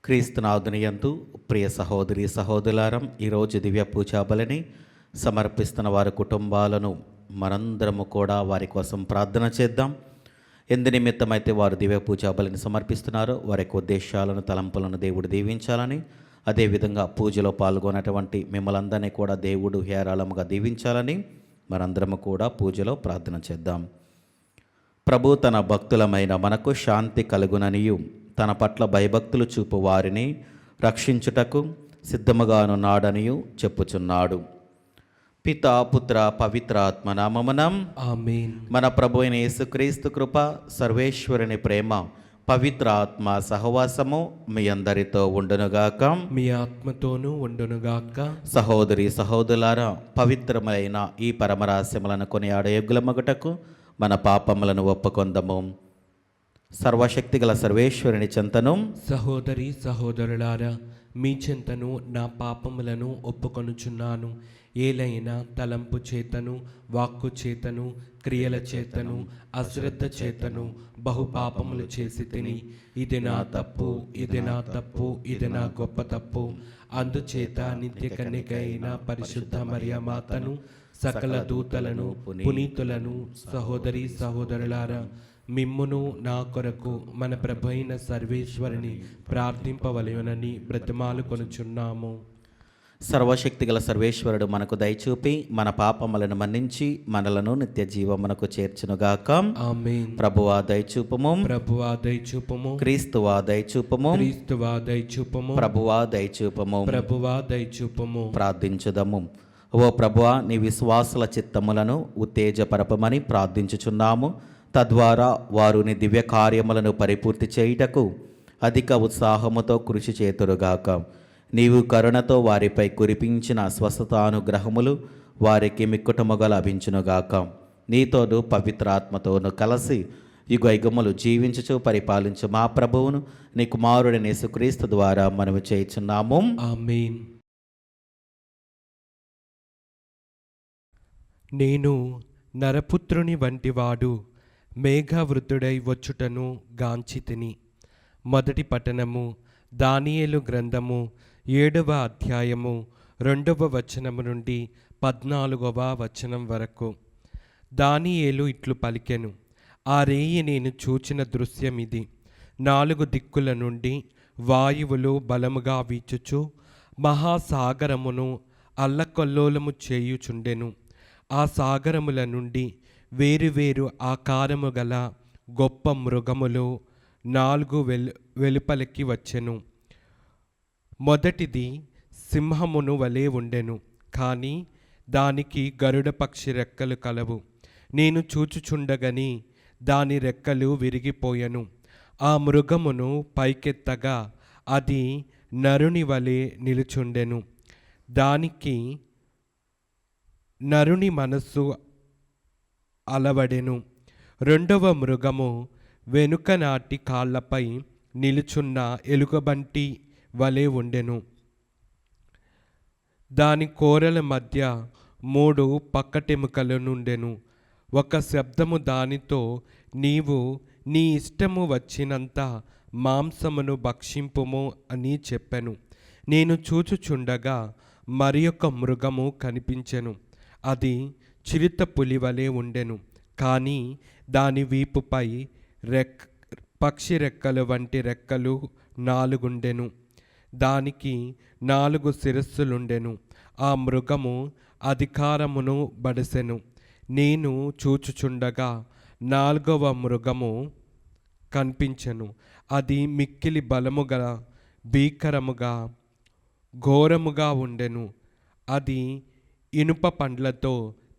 క్రీస్తునాథుని యందు ప్రియ సహోదరి సహోదరులారం, ఈరోజు దివ్య పూజా బలిని సమర్పిస్తున్న వారి కుటుంబాలను మనందరము కూడా వారి కోసం ప్రార్థన చేద్దాం. ఎందు నిమిత్తమైతే వారు దివ్య పూజా బలిని సమర్పిస్తున్నారో వారి యొక్క ఉద్దేశాలను, తలంపులను దేవుడు దీవించాలని, అదేవిధంగా పూజలో పాల్గొన్నటువంటి మిమ్మల్ందరినీ కూడా దేవుడు హేరాళముగా దీవించాలని మనందరము కూడా పూజలో ప్రార్థన చేద్దాం. ప్రభు తన భక్తులమైన మనకు శాంతి కలుగుననియు, తన పట్ల భయభక్తులు చూపు వారిని రక్షించుటకు సిద్ధముగానున్నాడనియు చెప్పుచున్నాడు. పితా, పుత్ర, పవిత్రాత్మ నామమునం ఆమేన్. మన ప్రభు అయిన యేసుక్రీస్తు కృప, సర్వేశ్వరుని ప్రేమ, పవిత్ర ఆత్మ సహవాసము మీ అందరితో ఉండునుగాక. మీ ఆత్మతోనూ ఉండునుగాక. సహోదరి సహోదరులారా, పవిత్రమైన ఈ పరమరహస్యములను కొనియాడే యోగ్యులమగుటకు మన పాపములను ఒప్పుకొందము. సర్వశక్తిగల సర్వేశ్వరుని చెంతను, సహోదరి సహోదరులారా, మీ చెంతను నా పాపములను ఒప్పుకొనుచున్నాను. ఏలైనా తలంపు చేతను, వాక్కు చేతను, క్రియల చేతను, అశ్రద్ధ చేతను బహు పాపములు చేసి తిని, ఇది నా తప్పు, ఇది నా తప్పు, ఇది నా గొప్ప తప్పు. అందుచేత నిత్య కన్యకైన పరిశుద్ధ మరియమాతను, సకల దూతలను, పునీతులను, సహోదరి సహోదరులారా, మిమ్మును నా కొరకు మన ప్రభు అయిన సర్వేశ్వరుని ప్రార్థింపవలెనని బ్రతిమాలు కొనుచున్నాము. సర్వశక్తిగల సర్వేశ్వరుడు మనకు దయచూపి మన పాపములను మన్నించి మనలను నిత్య జీవమునకు చేర్చునుగాక. ఆమేన్. ప్రభువా దయచూపము, ప్రభువా దయచూపము, క్రీస్తువా దయచూపము, క్రీస్తువా దయచూపము, ప్రభువా దయచూపము. ప్రభువా దయచూపము. ప్రార్థించుదము. ఓ ప్రభువా, నీ విశ్వాసుల చిత్తములను ఉత్తేజపరపమని ప్రార్థించుచున్నాము. తద్వారా వారు నీ దివ్య కార్యములను పరిపూర్తి చేయుటకు అధిక ఉత్సాహముతో కృషి చేతురుగాక. నీవు కరుణతో వారిపై కురిపించిన స్వస్థతానుగ్రహములు వారికి మిక్కుటముగా లభించునుగాక. నీతోను పవిత్రాత్మతోను కలిసి యుగయుగములు జీవించుచు పరిపాలించు మా ప్రభువును నీ కుమారుడైన యేసుక్రీస్తు ద్వారా మనము చేయుచున్నాము. ఆమేన్. నేను నరపుత్రుని వంటివాడు మేఘవృతుడై వచ్చుటను గాంచితిని. మొదటి పట్టణము. దానియేలు గ్రంథము 7వ అధ్యాయము 2వ వచనము నుండి 14వ వచనం వరకు. దానియేలు ఇట్లు పలికెను. ఆ రేయి నేను చూచిన దృశ్యమిది. 4 దిక్కుల నుండి వాయువులు బలముగా వీచుచు మహాసాగరమును అల్లకల్లోలము చేయుచుండెను. ఆ సాగరముల నుండి వేరువేరు ఆకారము గల గొప్ప మృగములు 4 వెలుపలికి వచ్చెను. మొదటిది సింహమును వలె ఉండెను, కానీ దానికి గరుడ పక్షి రెక్కలు కలవు. నేను చూచుచుండగని దాని రెక్కలు విరిగిపోయెను. ఆ మృగమును పైకెత్తగా అది నరుని వలె నిలుచుండెను. దానికి నరుని మనస్సు అలవడెను. రెండవ మృగము వెనుక నాటి కాళ్లపై నిలుచున్న ఎలుగుబంటి వలె ఉండెను. దాని కోరల మధ్య 3 పక్కటెముకలు నుండెను. ఒక శబ్దము దానితో, నీవు నీ ఇష్టము వచ్చినంత మాంసమును భక్షింపుము అని చెప్పెను. నేను చూచుచుండగా మరి ఒక మృగము కనిపించెను. అది చిరుత పులి వలె ఉండెను, కానీ దాని వీపుపై పక్షి రెక్కలు వంటి రెక్కలు 4 ఉండెను. దానికి 4 శిరస్సులుండెను. ఆ మృగము అధికారమును బడసెను. నేను చూచుచుండగా 4వ మృగము కనిపించెను. అది మిక్కిలి బలముగా, భీకరముగా, ఘోరముగా ఉండెను. అది ఇనుప పండ్లతో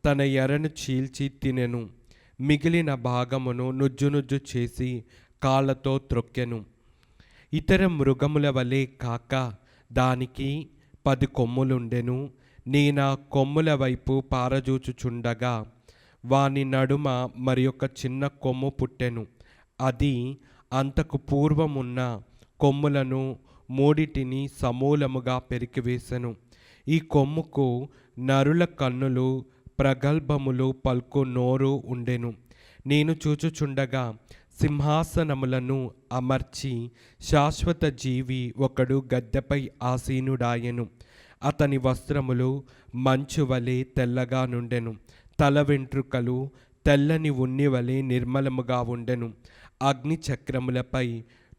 తన ఎరను చీల్చి తినెను. మిగిలిన భాగమును నుజ్జు చేసి కాళ్ళతో త్రొక్కెను. ఇతర మృగముల వలె కాక దానికి 10 కొమ్ములుండెను. నేనా కొమ్ముల వైపు పారజూచుచుండగా వాని నడుమ మరి ఒక చిన్న కొమ్ము పుట్టెను. అది అంతకు పూర్వమున్న కొమ్ములను 3 సమూలముగా పెరికివేసెను. ఈ కొమ్ముకు నరుల కన్నులు, ప్రగల్భములు పల్కు నోరు ఉండెను. నేను చూచుచుండగా సింహాసనములను అమర్చి శాశ్వత జీవి ఒకడు గద్దెపై ఆసీనుడాయెను. అతని వస్త్రములు మంచు వలె తెల్లగా నుండెను. తల వెంట్రుకలు తెల్లని ఉన్ని వలె నిర్మలముగా ఉండెను. అగ్ని చక్రములపై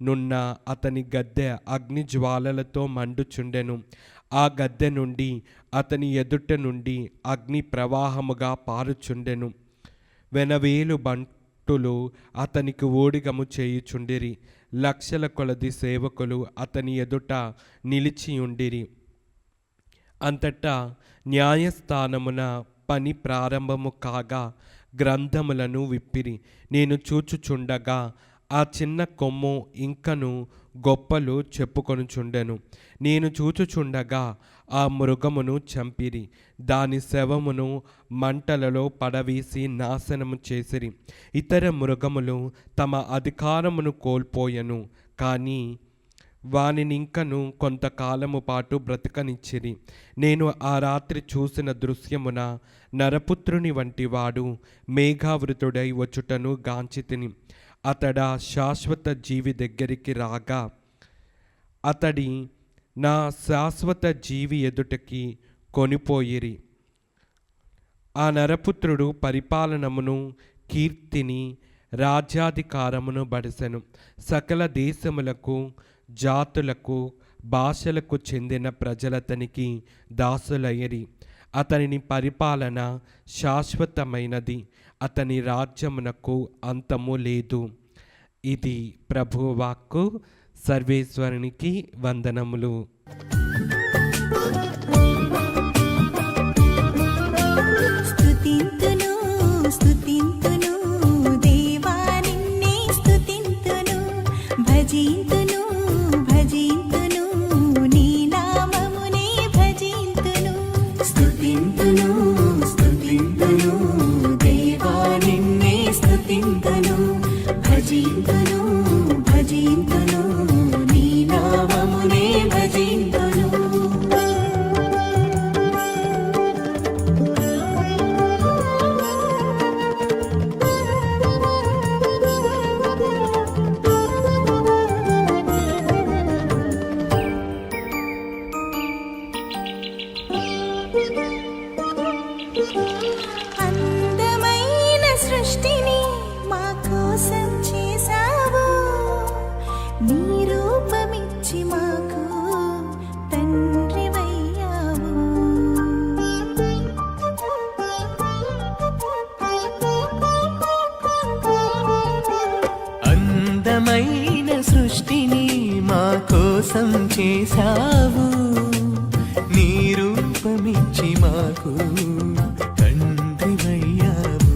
నున్న అతని గద్దె అగ్ని జ్వాలలతో మండుచుండెను. ఆ గద్దె నుండి అతని ఎదుట నుండి అగ్ని ప్రవాహముగా పారుచుండెను. వెనవేలు బంటులు అతనికి ఊడిగము చేయుచుండిరి. లక్షల కొలది సేవకులు అతని ఎదుట నిలిచియుండిరి. అంతటా న్యాయస్థానమున పని ప్రారంభము కాగా గ్రంథములను విప్పిరి. నేను చూచుచుండగా ఆ చిన్న కొమ్ము ఇంకను గొప్పలు చెప్పుకొనుచుండెను. నేను చూచుచుండగా ఆ మృగమును చంపిరి. దాని శవమును మంటలలో పడవేసి నాశనము చేసిరి. ఇతర మృగములు తమ అధికారమును కోల్పోయెను, కానీ వానినింకను కొంతకాలము పాటు బ్రతకనిచ్చిరి. నేను ఆ రాత్రి చూసిన దృశ్యమున నరపుత్రుని వంటి వాడు మేఘావృతుడై వచ్చుటను గాంచితిని. అతడా శాశ్వత జీవి దగ్గరికి రాగా అతడి నా శాశ్వత జీవి ఎదుటకి కొనిపోయిరి. ఆ నరపుత్రుడు పరిపాలనమును కీర్తిని రాజ్యాధికారమును బడిసెను. సకల దేశములకు జాతులకు భాషలకు చెందిన ప్రజలతనికి దాసులయ్యరి. అతని పరిపాలన శాశ్వతమైనది, అతని రాజ్యమునకు అంతము లేదు. ఇది ప్రభువాక్కు. సర్వేశ్వరునికి వందనములు. స్తుతింతును స్తుతింతును దేవా నిన్నే స్తుతింతును, భజింతును భజింతును నీ నామమునే భజింతును. స్తుతింతును స్తుతింతును దేవా నిన్నే స్తుతింతును, భజింతును భజింతును నీ నామమునే భజింతును. అందమైన సృష్టిని మా కోసం చేసావు, నీ రూపమిచ్చి మాకు తండ్రివయ్యావు. అందమైన సృష్టిని మా కోసం చేశావు, నీ రూపమిచ్చి మాకు తండ్రివయ్యావు.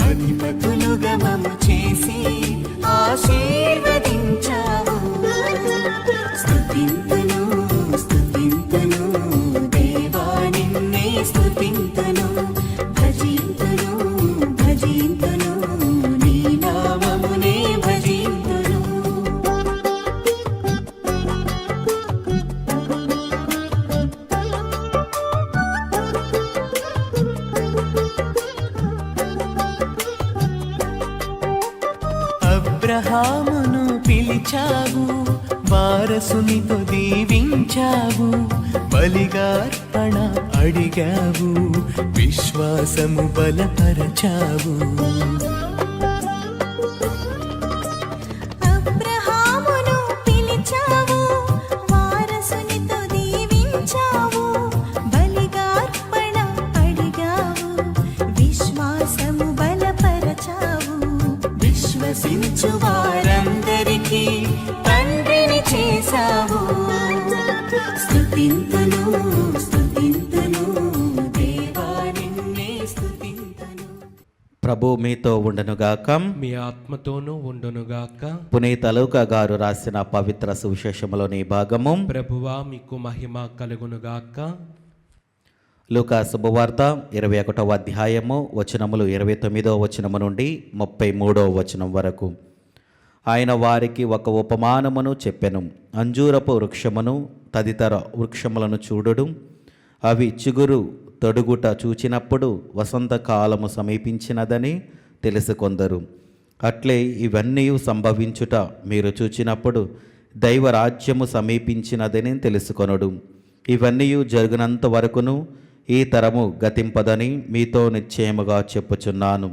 అధిపతులుగా మమ్ము చేసి ఆశీర్వదించావు. స్తుతింతును స్తుతింతును దేవా నిన్నే స్తుతింతును, భజింతును భజింతును నీ నామమునే భజింతును. అబ్రహామును పిలిచావు, వారసునితో దీవించావు. బలిగా అర్పణ అడిగావు, విశ్వాసము బలపరచావు. అబ్రహామును పిలిచావు, వారసునితో దీవించావు. బలిగా అర్పణ అడిగావు, విశ్వాసము బలపరచావు. విశ్వసించు వారందరికీ తండ్రిని చేశావు. స్తుతింతును స్తుతింతును దేవా నిన్నే స్తుతింతును. ప్రభు మీతో ఉండునుగాక. మీ ఆత్మతోనూ ఉండునుగాక. పునీత లూకా గారు రాసిన పవిత్ర సువిశేషములోని భాగము. ప్రభువా మీకు మహిమ కలుగునుగాక. లూకా శుభవార్త 21వ అధ్యాయము వచనములు 29వ వచనము నుండి 33వ వచనం వరకు. ఆయన వారికి ఒక ఉపమానమును చెప్పెను. అంజూరపు వృక్షమును తదితర వృక్షములను చూడుడు. అవి చిగురు తొడుగుట చూచినప్పుడు వసంతకాలము సమీపించినదని తెలుసుకొందరు. అట్లే ఇవన్నీ సంభవించుట మీరు చూచినప్పుడు దైవరాజ్యము సమీపించినదని తెలుసుకొనుడు. ఇవన్నీ జరుగునంత వరకును ఈ తరము గతింపదని మీతో నిశ్చయముగా చెప్పుచున్నాను.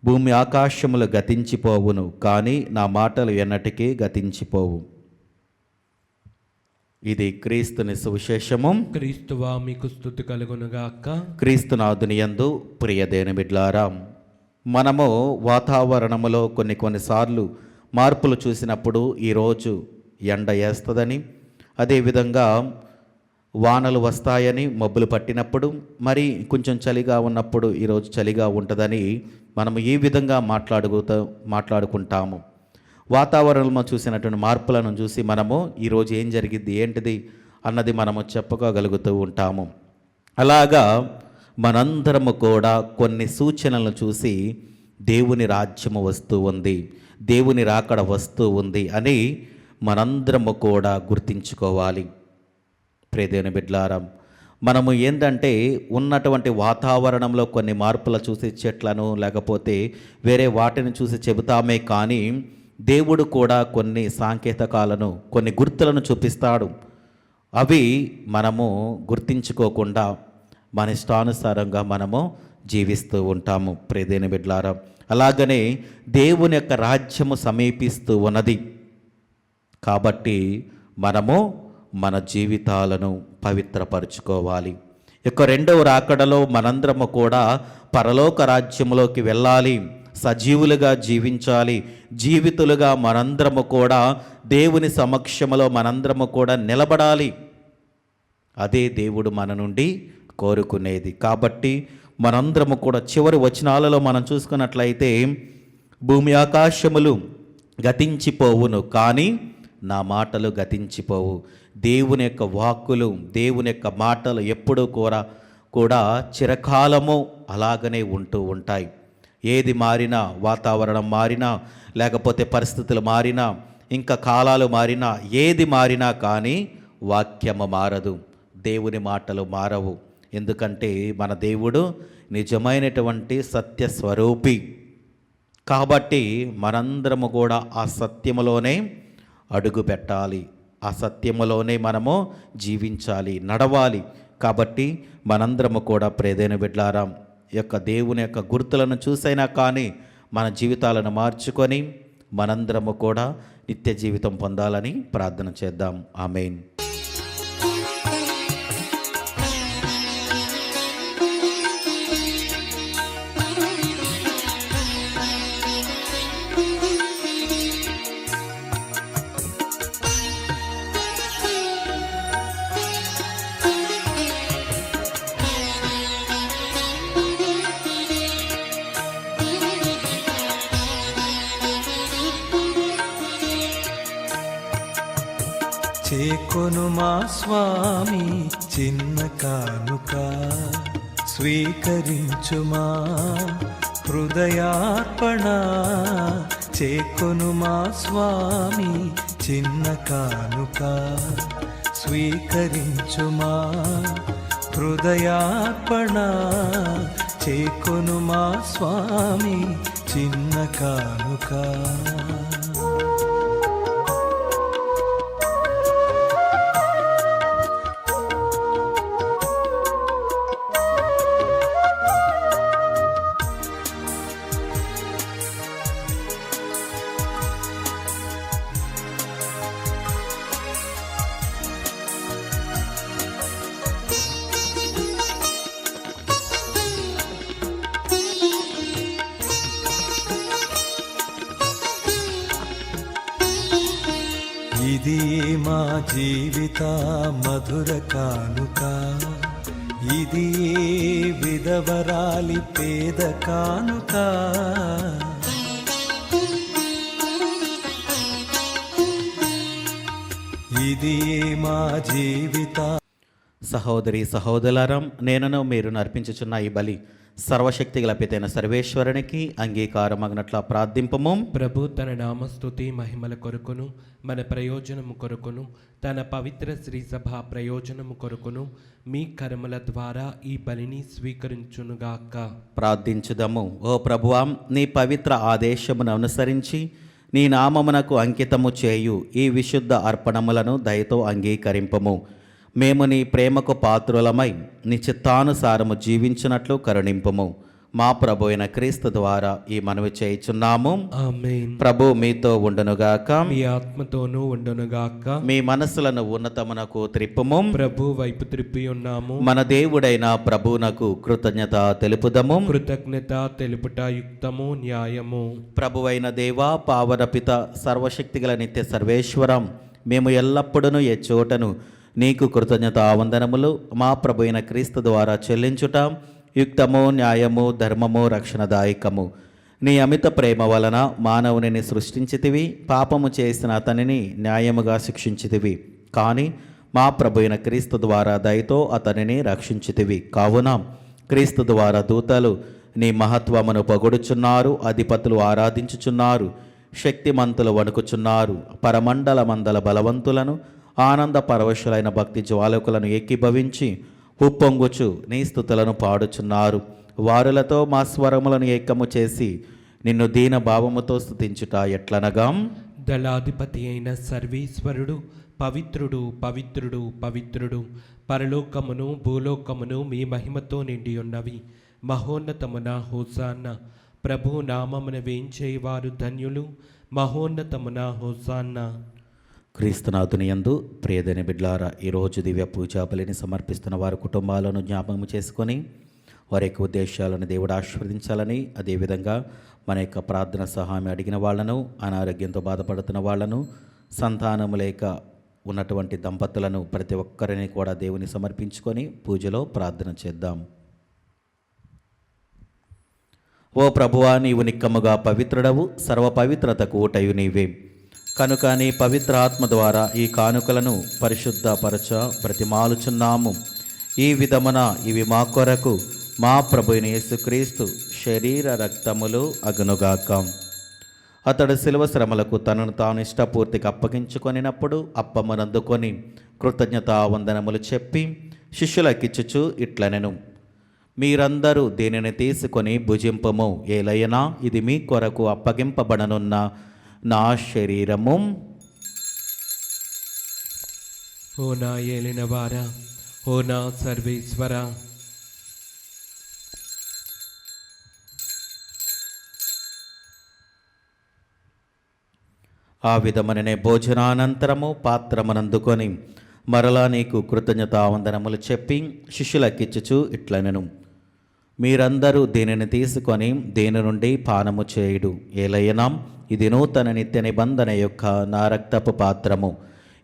భూమి ఆకాశములు గతించిపోవును, కానీ నా మాటలు ఎన్నటికీ గతించిపోవు. ఇది క్రీస్తుని సువిశేషము. క్రీస్తువా మీకు స్తుతి కలుగునుగాక. క్రీస్తునాథుని యందు ప్రియదేని బిడ్లారా, మనము వాతావరణములో కొన్నిసార్లు మార్పులు చూసినప్పుడు ఈరోజు ఎండ వేస్తుందని, అదేవిధంగా వానలు వస్తాయని, మబ్బులు పట్టినప్పుడు మరి కొంచెం చలిగా ఉన్నప్పుడు ఈరోజు చలిగా ఉంటుందని మనము ఈ విధంగా మాట్లాడుకుంటాము. వాతావరణంలో చూసినటువంటి మార్పులను చూసి మనము ఈరోజు ఏం జరిగింది ఏంటిది అన్నది మనము చెప్పుకోగలుగుతూ ఉంటాము. అలాగా మనందరము కూడా కొన్ని సూచనలను చూసి దేవుని రాజ్యము వస్తూ ఉంది, దేవుని రాకడ వస్తూ ఉంది అని మనందరము కూడా గుర్తించుకోవాలి. ప్రియదేవుని బిడ్డలారా, మనము ఏంటంటే ఉన్నటువంటి వాతావరణంలో కొన్ని మార్పులు చూసి చెట్లను లేకపోతే వేరే వాటిని చూసి చెబుతామే కానీ దేవుడు కూడా కొన్ని సాంకేతికాలను, కొన్ని గుర్తులను చూపిస్తాడు. అవి మనము గుర్తించుకోకుండా మన ఇష్టానుసారంగా మనము జీవిస్తూ ఉంటాము. ప్రియదేవుని బిడ్డలారా, అలాగనే దేవుని యొక్క రాజ్యము సమీపిస్తూ ఉన్నది కాబట్టి మనము మన జీవితాలను పవిత్రపరుచుకోవాలి. యొక్క రెండవ రాకడలో మనందరము కూడా పరలోక రాజ్యములోకి వెళ్ళాలి, సజీవులుగా జీవించాలి, జీవితులుగా మనందరము కూడా దేవుని సమక్షములో మనందరము కూడా నిలబడాలి. అదే దేవుడు మన నుండి కోరుకునేది. కాబట్టి మనందరము కూడా చివరి వచనాలలో మనం చూసుకున్నట్లయితే భూమి ఆకాశములు గతించిపోవును, కానీ నా మాటలు గతించిపోవు. దేవుని యొక్క వాక్కులు, దేవుని యొక్క మాటలు ఎప్పుడూ కూడా చిరకాలము అలాగనే ఉంటూ ఉంటాయి. ఏది మారినా, వాతావరణం మారినా, లేకపోతే పరిస్థితులు మారినా, ఇంకా కాలాలు మారినా, ఏది మారినా కానీ వాక్యము మారదు, దేవుని మాటలు మారవు. ఎందుకంటే మన దేవుడు నిజమైనటువంటి సత్యస్వరూపి. కాబట్టి మనందరము కూడా ఆ సత్యములోనే అడుగు పెట్టాలి, ఆ సత్యములోనే మనము జీవించాలి, నడవాలి. కాబట్టి మనందరము కూడా ప్రియదేవుని బిడ్డలారా, యొక్క దేవుని యొక్క గుర్తులను చూసైనా కానీ మన జీవితాలను మార్చుకొని మనందరము కూడా నిత్య జీవితం పొందాలని ప్రార్థన చేద్దాం. ఆమేన్. చేకొను మా స్వామి చిన్న కానుక, స్వీకరించుమా హృదయార్పణ. చేకొను మా స్వామి చిన్న కానుక, స్వీకరించుమా హృదయార్పణ. చేకొను మా స్వామి చిన్న కానుక. ఇది మా జీవిత మధుర కానుక, ఇది విధవరాలి పేద కానుక. ఇది మా జీవిత. సహోదరి సహోదరులారం, నేనను మీరు అర్పించుచున్న ఈ బలి సర్వశక్తి గల పితైన సర్వేశ్వరునికి అంగీకారమగినట్ల ప్రార్థింపము. ప్రభు తన నామస్తుతి మహిమల కొరకును, మన ప్రయోజనము కొరకును, తన పవిత్ర శ్రీ సభ ప్రయోజనము కొరకును మీ కర్మల ద్వారా ఈ బలిని స్వీకరించునుగాక. ప్రార్థించుదము. ఓ ప్రభువా, నీ పవిత్ర ఆదేశమును అనుసరించి నీ నామమునకు అంకితము చేయు ఈ విశుద్ధ అర్పణములను దయతో అంగీకరింపము. మేము నీ ప్రేమకు పాత్రులమై నీ చిత్తానుసారము జీవించినట్లు కరుణింపుము. మా ప్రభు అయిన క్రీస్తు ద్వారా ఈ మనవి చేయుచున్నాము. ఆమేన్. ప్రభు మీతో ఉండునుగాక. మీ ఆత్మతోనూ ఉండునుగాక. మీ మనస్సులను ఉన్నతమునకు త్రిప్పుము. ప్రభు వైపు త్రిప్పి ఉన్నాము. మన దేవుడైన ప్రభువునకు కృతజ్ఞత తెలుపుదము. కృతజ్ఞత తెలుపుట యుక్తము, న్యాయము. ప్రభువైన దేవా, పావన పిత, సర్వశక్తిగల నిత్య సర్వేశ్వరం, మేము ఎల్లప్పుడూ ఏ చోటను నీకు కృతజ్ఞత వందనములు మా ప్రభు అయిన క్రీస్తు ద్వారా చెల్లించుట యుక్తము, న్యాయము, ధర్మము, రక్షణదాయకము. నీ అమిత ప్రేమ వలన మానవునిని సృష్టించితివి, పాపము చేసిన అతనిని న్యాయముగా శిక్షించితివి. కానీ మా ప్రభు అయిన క్రీస్తు ద్వారా దయతో అతనిని రక్షించితివి. కావున క్రీస్తు ద్వారా దూతలు నీ మహత్వమును పొగుడుచున్నారు, అధిపతులు ఆరాధించుచున్నారు, శక్తిమంతులు వణుకుచున్నారు, పరమండలమందల బలవంతులను ఆనంద పరవశులైన భక్తి జ్వాలకులను ఏకీభవించి ఉప్పొంగుచు నీ స్తుతులను పాడుచున్నారు. వారులతో మా స్వరములను ఏకము చేసి నిన్ను దీన భావముతో స్తుతించుట ఎట్లనగా, దళాధిపతి అయిన సర్వేశ్వరుడు పవిత్రుడు, పవిత్రుడు, పవిత్రుడు. పరలోకమును భూలోకమును మీ మహిమతో నిండి ఉన్నవి. మహోన్నతమున హోసాన్న. ప్రభు నామమున వేంచేవారు ధన్యులు. మహోన్నతమున హోసాన్న. క్రీస్తునాథుని యందు ప్రియదని బిడ్లారా, ఈరోజు దివ్య పూజా బలిని సమర్పిస్తున్న వారి కుటుంబాలను జ్ఞాపకం చేసుకొని వారి యొక్క ఉద్దేశాలను దేవుడు ఆశీర్వదించాలని, అదేవిధంగా మన యొక్క ప్రార్థన సహాయం అడిగిన వాళ్లను, అనారోగ్యంతో బాధపడుతున్న వాళ్లను, సంతానము లేక ఉన్నటువంటి దంపతులను ప్రతి ఒక్కరిని కూడా దేవుని సమర్పించుకొని పూజలో ప్రార్థన చేద్దాం. ఓ ప్రభువా, నీవు నిక్కముగా పవిత్రుడవు, సర్వ పవిత్రతకు ఊటయు నీవే. కనుక నీ పవిత్ర ఆత్మ ద్వారా ఈ కానుకలను పరిశుద్ధపరచ బ్రతిమాలుచున్నాము. ఈ విధమున ఇవి మా కొరకు మా ప్రభువైన యేసుక్రీస్తు శరీర రక్తములు అగునుగాక. అతడు శిలువ శ్రమలకు తనను తాను ఇష్టపూర్తిగా అప్పగించుకొనినప్పుడు అప్పమునందుకొని కృతజ్ఞతా వందనములు చెప్పి శిష్యులకిచ్చుచు ఇట్లనెను, మీరందరూ దీనిని తీసుకొని భుజింపము. ఏలయనా ఇది మీ కొరకు అప్పగింపబడనున్న నా శరీరము. ఓ నా ఏలినవారా, ఓ నా సర్వేశ్వర, ఆ విధమననే భోజనానంతరము పాత్రమునందుకొని మరలా నీకు కృతజ్ఞతావందనములు చెప్పి శిష్యులకిచ్చుచు ఇట్లనెను, మీరందరూ దీనిని తీసుకొని దీని నుండి పానము చేయుడు. ఏలయనా ఇది నూతన నిత్య నిబంధన యొక్క నా రక్తపు పాత్రము.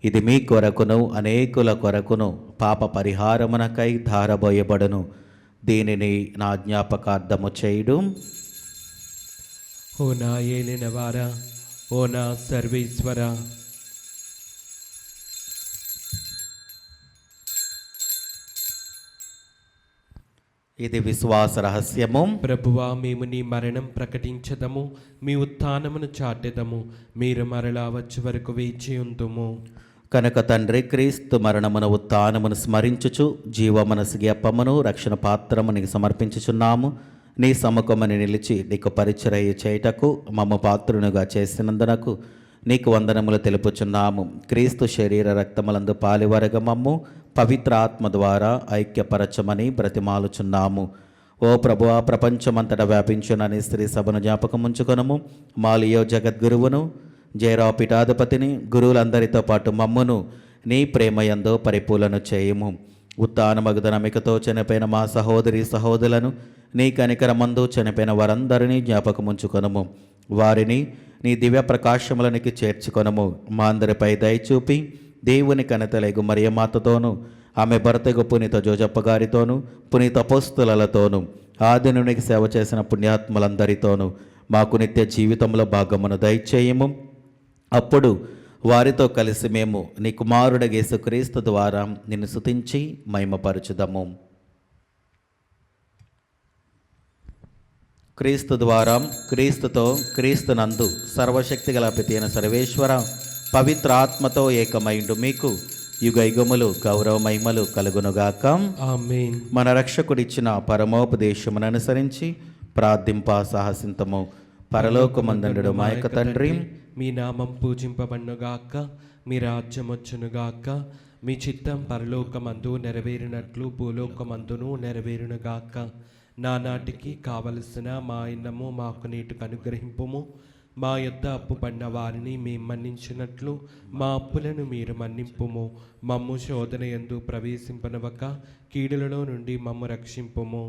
ఇది మీ కొరకును అనేకుల కొరకును పాప పరిహారమునకై ధారబోయబడును. దీనిని నా జ్ఞాపకార్థము చేయుడు. ఓ నా ఏలినవారా, ఓ నా సర్వేశ్వర, ఇది విశ్వాస రహస్యము. ప్రభువా, మేము నీ మరణం ప్రకటించదము, మీ ఉత్థానమును చాటెదము. మీరు మరలా వచ్చే వరకు వేచి ఉందుము. కనుక తండ్రి, క్రీస్తు మరణమును ఉత్థానమును స్మరించుచు జీవమనసిగి అప్పమును రక్షణ పాత్రము నీకు సమర్పించుచున్నాము. నీ సముఖమని నిలిచి నీకు పరిచర్య చేయుటకు మమ్మ పాత్రునుగా చేసినందునకు నీకు వందనములు తెలుపుచున్నాము. క్రీస్తు శరీర రక్తములందు పాలివరగ మమ్ము పవిత్ర ఆత్మ ద్వారా ఐక్యపరచమని బ్రతిమాలుచున్నాము. ఓ ప్రభువా, ప్రపంచమంతటా వ్యాపించునని స్త్రీ సభను జ్ఞాపకం ఉంచుకొనము. మాలియో జగద్గురువును, జయరావు పీఠాధిపతిని, గురువులందరితో పాటు మమ్మును నీ ప్రేమయందో పరిపూలను చేయుము. ఉత్థానమగుద నమికతో చనిపోయిన మా సహోదరి సహోదరులను, నీ కనికరమందు చనిపోయిన వారందరినీ జ్ఞాపకముంచుకొనము. వారిని నీ దివ్య ప్రకాశములనికి చేర్చుకొనము. మా అందరిపై దయచూపి దేవుని కనతలేగు మరియమాతతోనూ, ఆమె భర్తకు పునీత జోజప్ప గారితోనూ, పునీత అపోస్తలులతోనూ, ఆదినునికి సేవ చేసిన పుణ్యాత్ములందరితోనూ మాకు నిత్య జీవితంలో భాగమును దయచేయము. అప్పుడు వారితో కలిసి మేము నీ కుమారుడ యేసుక్రీస్తు ద్వారా నిన్ను స్తుతించి మహిమపరచుదము. క్రీస్తు ద్వారా, క్రీస్తుతో, క్రీస్తునందు సర్వశక్తిగల పితి అయిన సర్వేశ్వర పవిత్ర ఆత్మతో ఏకమైండు మీకు యుగ యుగములు గౌరవ మహిమలు కలుగునుగాక. ఆమేన్. మన రక్షకుడిచ్చిన పరమోపదేశమును అనుసరించి ప్రార్థింప సాహసింతము. పరలోకమందుండు మా యొక్క తండ్రి, మీ నామం పూజింపబడునుగాక, మీ రాజ్యం వచ్చునుగాక, మీ చిత్తం పరలోకమందు నెరవేరినట్లు భూలోకమందును నెరవేరునుగాక. నానాటికి కావలసిన మా అన్నము మాకు నేటికి అనుగ్రహింపుము. మా యొద్ద అప్పు పడిన వారిని మేము మన్నించినట్లు మా అప్పులను మీరు మన్నింపుము. మమ్ము శోధన యందు ప్రవేశింపనవక కీడులలో నుండి మమ్ము రక్షింపుము.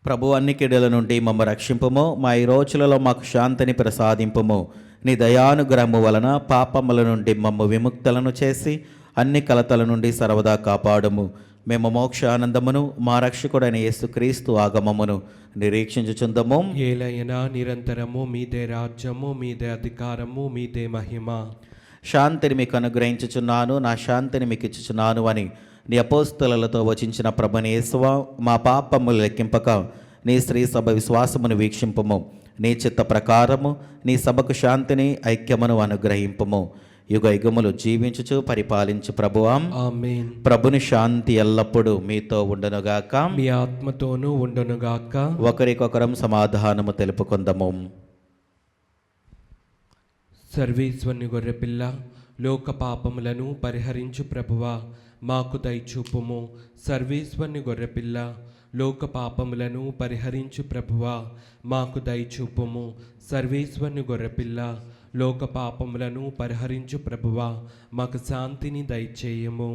ప్రభు అన్ని కీడుల నుండి మమ్మ రక్షింపుము. మా ఈ రోజులలో మాకు శాంతిని ప్రసాదింపుము. నీ దయానుగ్రహము వలన పాపముల నుండి మమ్ము విముక్తులను చేసి అన్ని కలతల నుండి సర్వదా కాపాడుము. మేము మోక్షానందమును మా రక్షకుడైన యేసుక్రీస్తు ఆగమమును నిరీక్షించుచుందము. ఏలైనా నిరంతరము మీదే రాజ్యము, మీదే అధికారము, మీదే మహిమ. శాంతిని మీకు అనుగ్రహించుచున్నాను, నా శాంతిని మీకు ఇచ్చుచున్నాను అని నీ అపోస్తలతో వచించిన ప్రభుని యేసువా, మా పాపములు లెక్కింపక నీ స్త్రీ సభ విశ్వాసమును వీక్షింపము. నీ చిత్త ప్రకారము నీ సభకు శాంతిని ఐక్యమును అనుగ్రహింపము. యుగ యుగములు జీవించుచు పరిపాలించు ప్రభువాం. ఆమేన్. ప్రభుని శాంతి ఎల్లప్పుడూ మీతో ఉండునుగాక. మీ ఆత్మతోనూ ఉండునుగాక. ఒకరికొకరం సమాధానము తెలుపుకుందము. సర్వేశ్వరుని గొర్రెపిల్ల, లోక పాపములను పరిహరించు ప్రభువా, మాకు దయచూపుము. సర్వేశ్వరుని గొర్రెపిల్ల, లోక పాపములను పరిహరించు ప్రభువా, మాకు దయచూపుము. సర్వేశ్వరుని గొర్రెపిల్ల, లోక పాపములను పరిహరించు ప్రభువా, మాకు శాంతిని దయచేయము.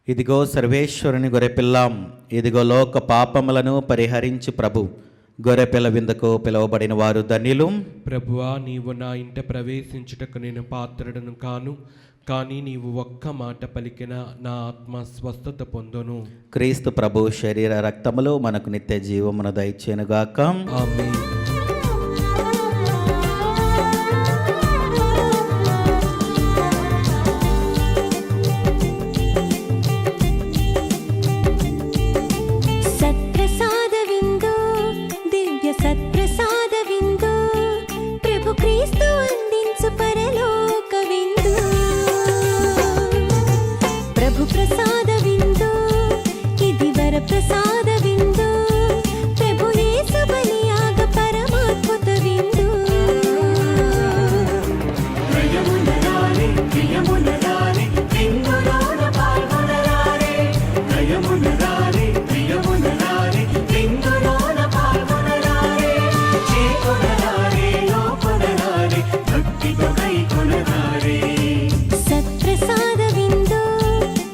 ఇదిగో సర్వేశ్వరుని గొర్రెపిల్లాం, ఇదిగో లోక పాపములను పరిహరించి ప్రభు. గొర్రెపిల్ల విందుకు పిలువబడిన వారు ధన్యులు. ప్రభువా, నీవు నా ఇంట ప్రవేశించుటకు నేను పాత్రుడను కాను, కానీ నీవు ఒక్క మాట పలికిన నా ఆత్మ స్వస్థత పొందును. క్రీస్తు ప్రభు శరీర రక్తములు మనకు నిత్య జీవమును దయచేనుగాక. ఆమేన్. సత్ప్రసాద విందు, దివ్య సత్ప్రసాద విందు, ప్రభు క్రీస్తు అందించు పరలోక విందు. ప్రభు ప్రసాద విందు, ఇది వర ప్రసాద విందు, ప్రభు యేసు బలియాగ పరమాద్భుత విందు. నయమునరారే ప్రియమునరారే విందులోన పాల్గొనరారే. నయమునరారే ప్రియమునరారే విందులోన పాల్గొనరారే. చేకొనరారే లోకొనరారే భక్తితో కైకొనరారే. సత్ప్రసాద విందు,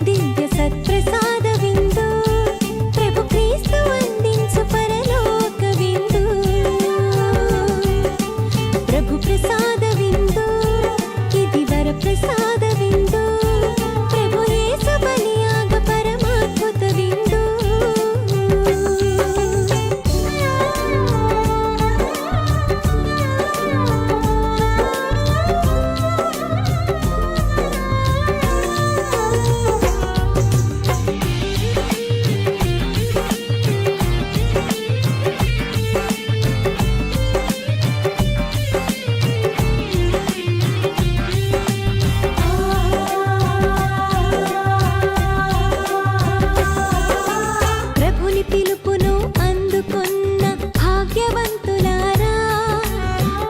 దివ్య సత్ప్రసాద విందు, ప్రభు క్రీస్తు అందించు పరలోక విందు. ప్రభు ప్రసాద విందు, ఇది వర ప్రసాద విందు, ప్రభు యేసు బలియాగ పరమాద్భుత విందు. ప్రభుని పిలుపును అందుకొన్న భాగ్యవంతులారా,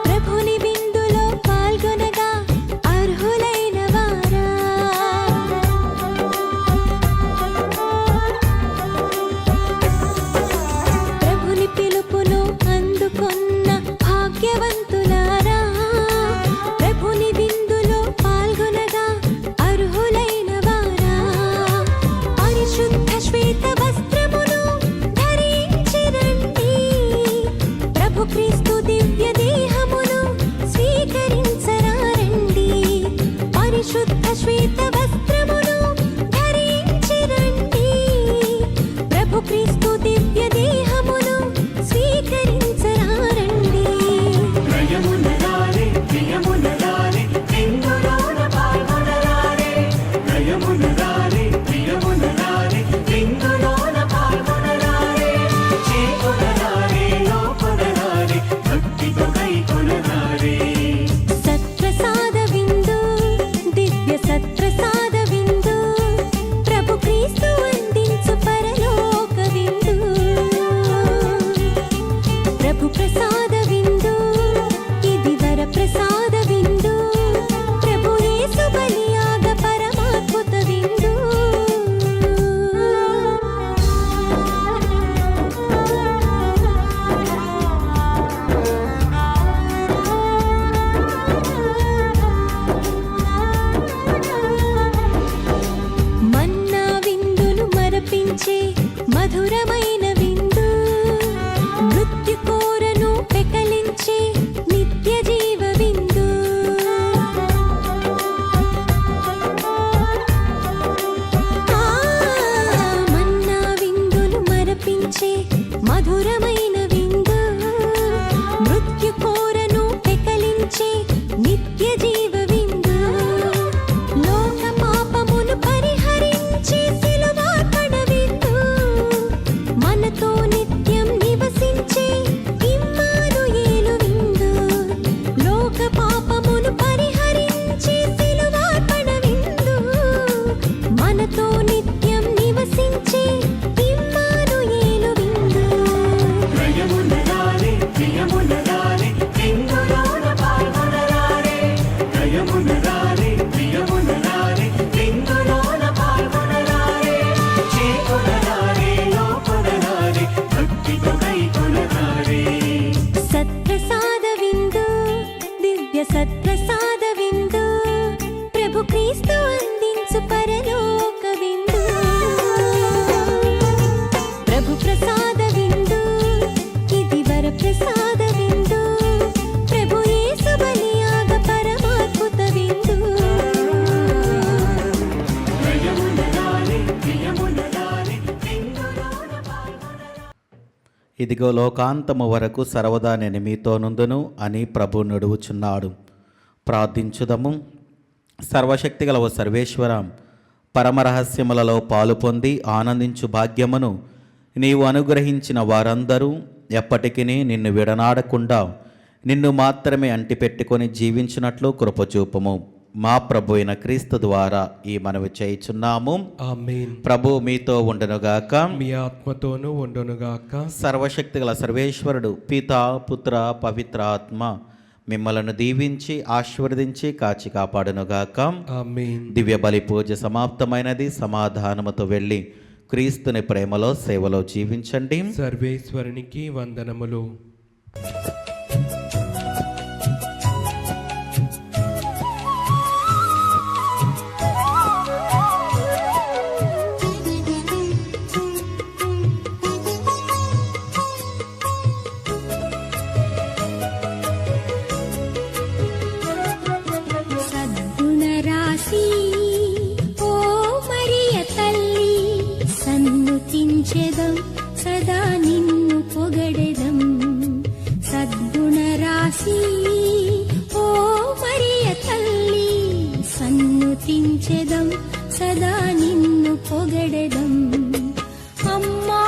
ప్రభుని విందులో పాల్గొనగా అర్హులైన వారా. ప్రభుని పిలుపును అందుకొన్న భాగ్యవంతులారా, ప్రభుని విందులో పాల్గొనగా అర్హులైన వారా. పరిశుద్ధ శ్వేత వస్త్రమును ధరించి రండి, ప్రభు క్రీస్తు దివ్య దేహమును స్వీకరించరారండి. పరిశుద్ధ శ్వేత వస్త్రమును ధరించి రండి, ప్రభు క్రీస్తు దివ్య దేహమును స్వీకరించరారండి. నయమునరారే ప్రియమునరారే విందులోన పాల్గొనరారే. నయమునరారే ప్రియమునరారే విందులోన పాల్గొనరారే. చేకొనరారే లోకొనరారే భక్తితో కైకొనరారే. సత్ప్రసాద విందు, దివ్య సత్ప్రసాద విందు, ప్రభు క్రీస్తు అందించు పరలోక విందు. మనతో నిత్యం నివసించే ఇమ్మానుయేలు విందు. నయమునరారే ప్రియమునరారే విందులోన పాల్గొనరారే. నయమునరారే ప్రియమునరారే విందులోన పాల్గొనరారే. చేకొనరారే లోకొనరారే భక్తితో కైకొనరారే. సత్ప్రసాద విందు, దివ్య సత్ప్రసాద విందు, ప్రభు క్రీస్తు అందించు పరలోక విందు. ప్రభు ప్రసాద విందు, ఇది వర ప్రసాద విందు, ప్రభు యేసు బలియాగ పరమాద్భుత విందు. నయమునరారే ప్రియమునరారే విందులోన పాల్గొనరారే. ఇదిగో లోకాంతము వరకు సర్వదా నేను మీతో నుందును అని ప్రభు నడువుచున్నాడు. ప్రార్థించుదము. సర్వశక్తిగల ఓ సర్వేశ్వరం, పరమరహస్యములలో పాలు పొంది ఆనందించు భాగ్యమును నీవు అనుగ్రహించిన వారందరూ ఎప్పటికీ నిన్ను విడనాడకుండా నిన్ను మాత్రమే అంటిపెట్టుకొని జీవించినట్లు కృపచూపము. మా ప్రభు అయిన క్రీస్తు ద్వారా ఈ మనవి చేయుచున్నాము. ఆమేన్. ప్రభు మీతో ఉండునుగాక. మీ ఆత్మతోనూ ఉండునుగాక. సర్వశక్తిగల సర్వేశ్వరుడు పితా పుత్ర పవిత్ర ఆత్మ మిమ్మలను దీవించి ఆశీర్వదించి కాచి కాపాడునుగాక. ఆమేన్. దివ్య బలి పూజ సమాప్తమైనది. సమాధానముతో వెళ్ళి క్రీస్తుని ప్రేమలో సేవలో జీవించండి. సర్వేశ్వరునికి వందనములు. సద్గుణరాశి ఓ మరియ తల్లి, సన్నుతించెదం సదా నిన్ను పొగడెదం. సద్గుణరాశి ఓ మరియ తల్లి, సన్నుతించెదం సదా నిన్ను పొగడెదం. అమ్మా